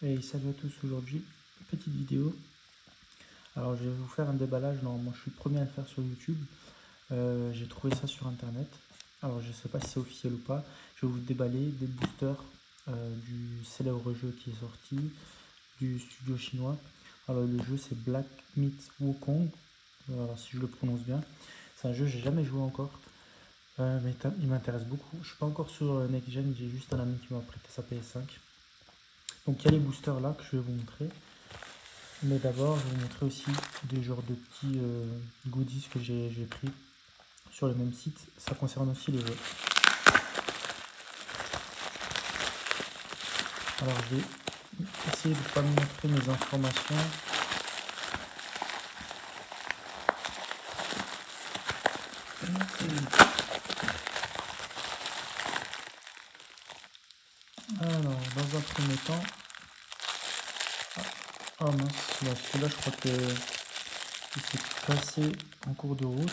Et salut à tous, aujourd'hui, petite vidéo. Alors je vais vous faire un déballage, normalement je suis le premier à le faire sur YouTube. J'ai trouvé ça sur internet. Alors je sais pas si c'est officiel ou pas. Je vais vous déballer des boosters du célèbre jeu qui est sorti, du studio chinois. Alors le jeu c'est Black Myth Wukong, alors si je le prononce bien. C'est un jeu que j'ai jamais joué encore. Mais il m'intéresse beaucoup. Je suis pas encore sur Next Gen, j'ai juste un ami qui m'a prêté sa PS5. Donc il y a les boosters là que je vais vous montrer. Mais d'abord, je vais vous montrer aussi des genres de petits goodies que j'ai pris sur le même site. Ça concerne aussi le jeu. Alors, je vais essayer de ne pas me montrer mes informations. Alors, dans un premier temps... Ah mince, celui-là, je crois qu'il s'est cassé en cours de route.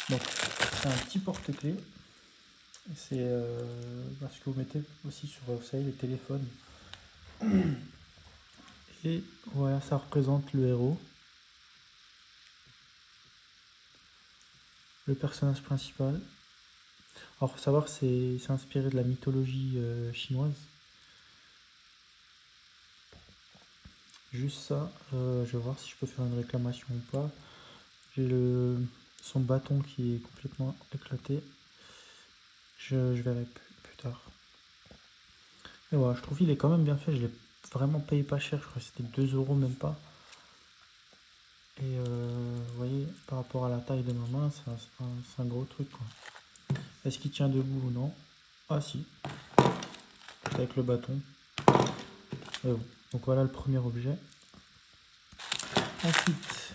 Donc, c'est un petit porte-clés. C'est parce que vous mettez aussi sur, vous savez, les téléphones. Et voilà, ça représente le héros. Le personnage principal. Alors, faut savoir, c'est inspiré de la mythologie chinoise. Juste ça, je vais voir si je peux faire une réclamation ou pas. J'ai son bâton qui est complètement éclaté. Je verrai plus tard. Et voilà, je trouve qu'il est quand même bien fait. Je l'ai vraiment payé pas cher. Je crois que c'était 2 € même pas. Et vous voyez, par rapport à la taille de ma main, c'est un gros truc, quoi. Est-ce qu'il tient debout ou non? Ah si, avec le bâton. Bon. Donc voilà le premier objet. Ensuite,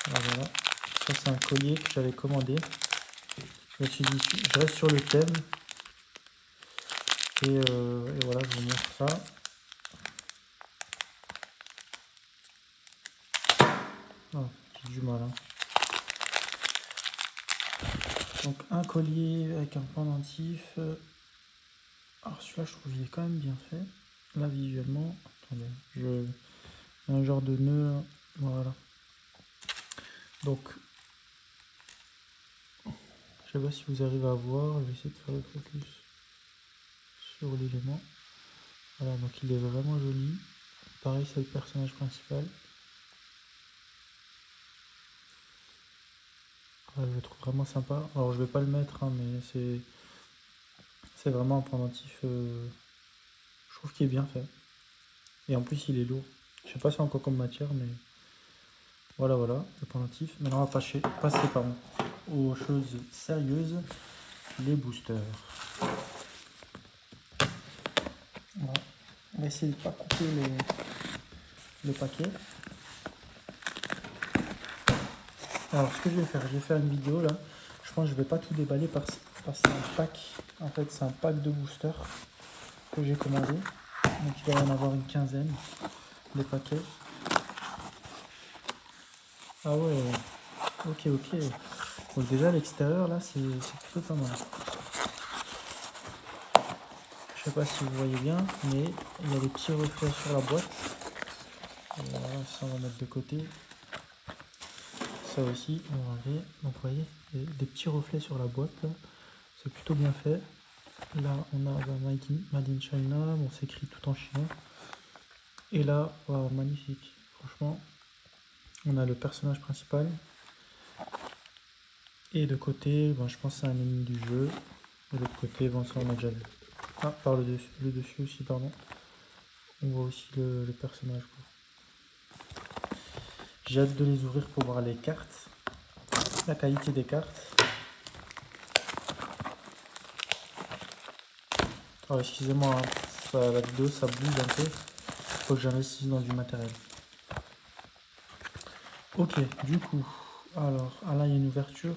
voilà, ça c'est un collier que j'avais commandé. Je me suis dit, je reste sur le thème. Et voilà, je vous montre ça. Oh, j'ai du mal. Hein. Donc un collier avec un pendentif. Alors celui-là, je trouve qu'il est quand même bien fait. Là, visuellement, attendez, un genre de nœud. Voilà. Donc, je sais pas si vous arrivez à voir. Je vais essayer de faire le focus sur l'élément. Voilà, donc il est vraiment joli. Pareil, c'est le personnage principal. Je le trouve vraiment sympa. Alors je vais pas le mettre, hein, mais c'est vraiment un pendentif. Je trouve qu'il est bien fait. Et en plus il est lourd. Je sais pas si c'est encore comme matière, mais voilà, le pendentif. Maintenant on va passer aux choses sérieuses, les boosters. Voilà. On va essayer de ne pas couper le paquet. Alors ce que je vais faire une vidéo là. Je pense que je vais pas tout déballer parce que c'est un pack. En fait c'est un pack de boosters que j'ai commandé. Donc il doit y en avoir une quinzaine de paquets. Ah ouais, ok. Donc déjà l'extérieur là c'est plutôt pas mal. Je sais pas si vous voyez bien, mais il y a des petits reflets sur la boîte. Voilà, ça on va mettre de côté. Ça aussi, on va enlever. Donc vous voyez, des petits reflets sur la boîte là. C'est plutôt bien fait. Là, on a Made in China, bon, c'est écrit tout en chinois. Et là, wow, magnifique. Franchement, on a le personnage principal. Et de côté, bon, je pense que c'est un ennemi du jeu. Et de l'autre côté, bon, ça on a déjà vu. Ah, par le dessus aussi, pardon. On voit aussi le personnage. J'ai hâte de les ouvrir pour voir les cartes. La qualité des cartes. Alors excusez-moi, hein, la vidéo ça bouge un peu. Faut que j'investisse dans du matériel. Ok, du coup, alors, là il y a une ouverture.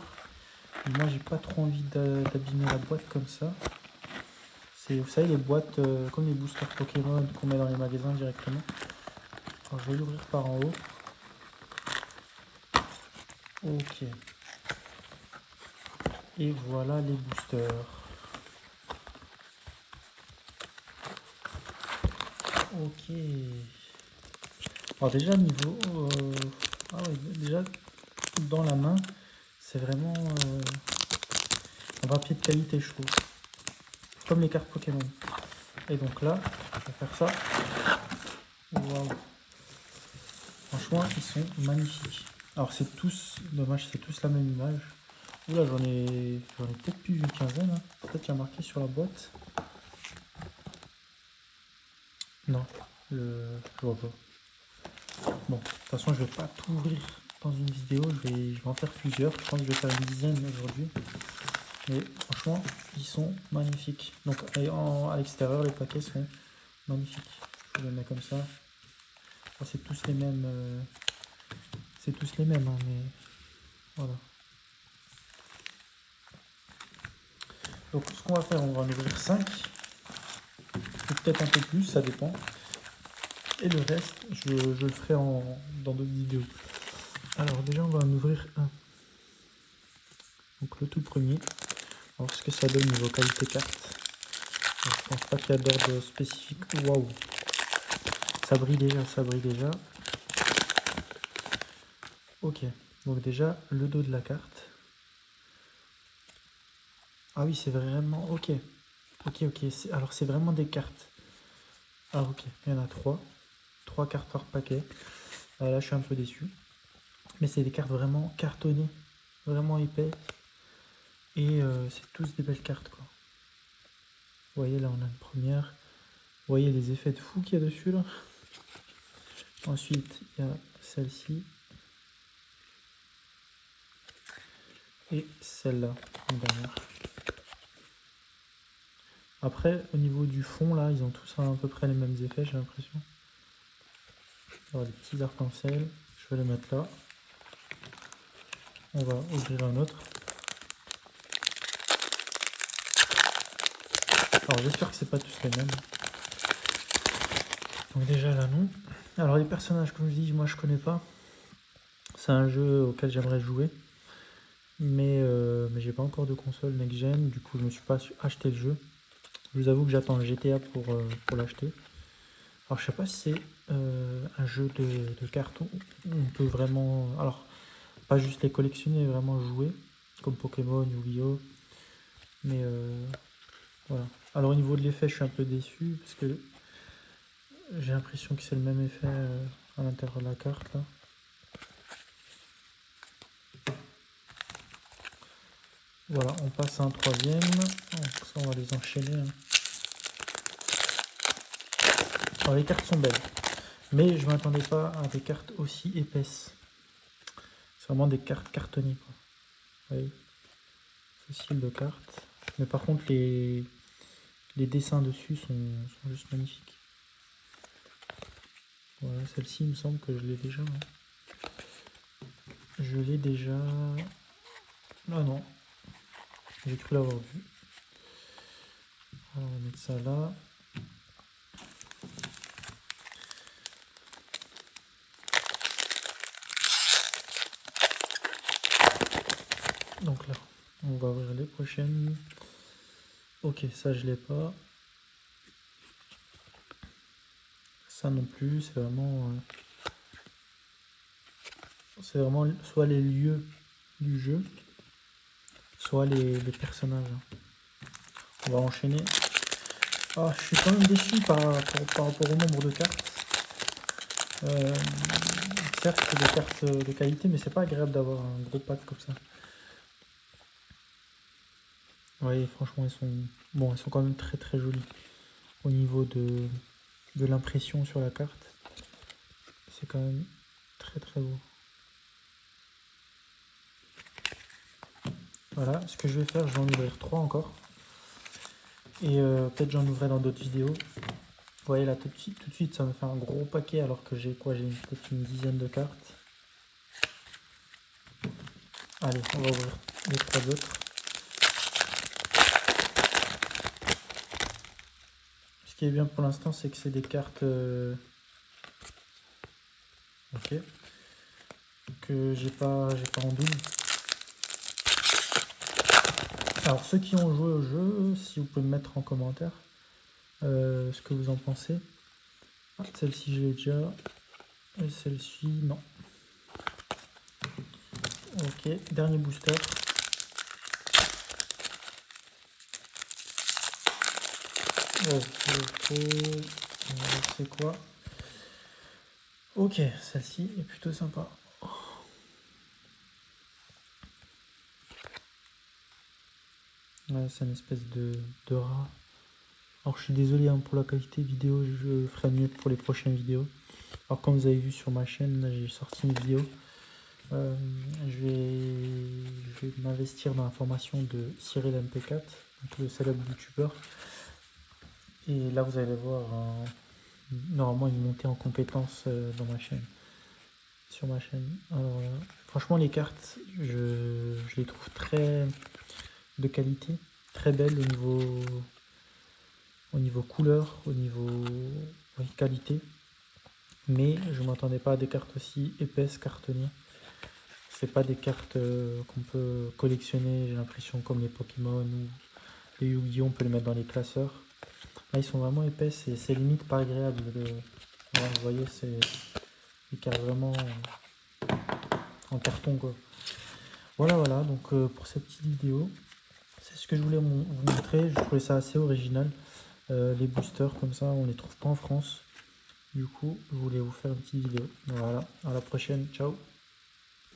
Moi j'ai pas trop envie d'abîmer la boîte comme ça. C'est, vous savez, les boîtes comme les boosters Pokémon qu'on met dans les magasins directement. Alors je vais l'ouvrir par en haut. Ok. Et voilà les boosters. Ok. Alors déjà niveau... ah ouais, déjà dans la main, c'est vraiment un papier de qualité, je trouve. Comme les cartes Pokémon. Et donc là, je vais faire ça. Waouh. Franchement, ils sont magnifiques. Alors c'est tous, dommage, c'est tous la même image. Oula, j'en ai peut-être plus d'une quinzaine. Hein. Peut-être qu'il y a marqué sur la boîte. Non, je vois pas. Bon, de toute façon, je vais pas tout ouvrir dans une vidéo. Je vais en faire plusieurs. Je pense que je vais faire une dizaine aujourd'hui. Mais franchement, ils sont magnifiques. Donc à l'extérieur, les paquets sont magnifiques. Je vais les mettre comme ça. Enfin, c'est tous les mêmes. C'est tous les mêmes, hein, mais voilà. Donc ce qu'on va faire, on va en ouvrir 5. Ou peut-être un peu plus, ça dépend. Et le reste, je le ferai dans d'autres vidéos. Alors déjà, on va en ouvrir un. Donc le tout premier. Alors ce que ça donne niveau qualité carte. Alors, je pense pas qu'il y a d'ordre spécifique. Waouh. Ça brille déjà, ça brille déjà. Ok. Donc déjà, le dos de la carte. Ah oui, c'est vraiment... Ok. Ok. Alors c'est vraiment des cartes. Ah ok, il y en a 3. 3 cartes par paquet. Là, je suis un peu déçu. Mais c'est des cartes vraiment cartonnées. Vraiment épais. Et c'est tous des belles cartes, quoi. Vous voyez, là, on a une première. Vous voyez les effets de fou qu'il y a dessus, là. Ensuite, il y a celle-ci. Et celle-là, une dernière. Après, au niveau du fond, là, ils ont tous à peu près les mêmes effets, j'ai l'impression. Alors, les petits arcs-en-ciel, je vais les mettre là. On va ouvrir un autre. Alors, j'espère que c'est pas tous les mêmes. Donc déjà, là, non. Alors, les personnages, comme je dis, moi, je connais pas. C'est un jeu auquel j'aimerais jouer. Mais j'ai pas encore de console next-gen. Du coup, je me suis pas acheté le jeu. Je vous avoue que j'attends le GTA pour l'acheter. Alors je sais pas si c'est un jeu de cartes où on peut vraiment... Alors, pas juste les collectionner, vraiment jouer. Comme Pokémon, Yu-Gi-Oh! Mais voilà. Alors au niveau de l'effet, je suis un peu déçu. Parce que j'ai l'impression que c'est le même effet à l'intérieur de la carte, là. Voilà, on passe à un troisième. Donc ça, on va les enchaîner. Hein. Alors les cartes sont belles. Mais je m'attendais pas à des cartes aussi épaisses. C'est vraiment des cartes cartonnées, quoi. Vous voyez, ce style de cartes. Mais par contre, les dessins dessus sont juste magnifiques. Voilà, celle-ci, il me semble que je l'ai déjà. Hein. Je l'ai déjà... Ah non, j'ai cru l'avoir vu. Alors, on va mettre ça là. Donc là, on va ouvrir les prochaines. Ok, ça je l'ai pas. Ça non plus, c'est vraiment soit les lieux du jeu, soit les personnages. On va enchaîner. Ah, je suis quand même déçu par rapport au nombre de cartes. Certes, c'est des cartes de qualité, mais c'est pas agréable d'avoir un gros pack comme ça. Oui, franchement, ils sont quand même très très jolis au niveau de l'impression sur la carte. C'est quand même très très beau. Voilà, ce que je vais faire, je vais en ouvrir 3 encore. Et peut-être j'en ouvrirai dans d'autres vidéos. Vous voyez là tout de suite ça me fait un gros paquet alors que j'ai quoi? J'ai peut-être une dizaine de cartes. Allez, on va ouvrir les 3 autres. Ce qui est bien pour l'instant, c'est que c'est des cartes ok, que j'ai pas en double. Alors ceux qui ont joué au jeu, si vous pouvez me mettre en commentaire ce que vous en pensez. Ah, celle-ci, je l'ai déjà. Et celle-ci, non. Ok, dernier booster. C'est quoi? Ok, celle-ci est plutôt sympa. Ouais, c'est une espèce de rat. Alors je suis désolé hein, pour la qualité vidéo, je ferai mieux pour les prochaines vidéos. Alors comme vous avez vu sur ma chaîne, là j'ai sorti une vidéo. Je vais m'investir dans la formation de Cyril MP4, donc le célèbre youtubeur. Et là vous allez voir normalement une montée en compétences dans ma chaîne. Sur ma chaîne. Alors franchement les cartes, je les trouve très de qualité, très belles au niveau couleur, au niveau qualité. Mais je ne m'attendais pas à des cartes aussi épaisses, cartonnées. C'est pas des cartes qu'on peut collectionner, j'ai l'impression, comme les Pokémon ou les Yu-Gi-Oh! On peut les mettre dans les classeurs. Là, ils sont vraiment épaisses et c'est limite pas agréable. Voilà, vous voyez, c'est des cartes vraiment en carton, quoi. Voilà, voilà, donc pour cette petite vidéo, c'est ce que je voulais vous montrer. Je trouvais ça assez original. Les boosters comme ça, on les trouve pas en France. Du coup, je voulais vous faire une petite vidéo. Voilà, à la prochaine, ciao.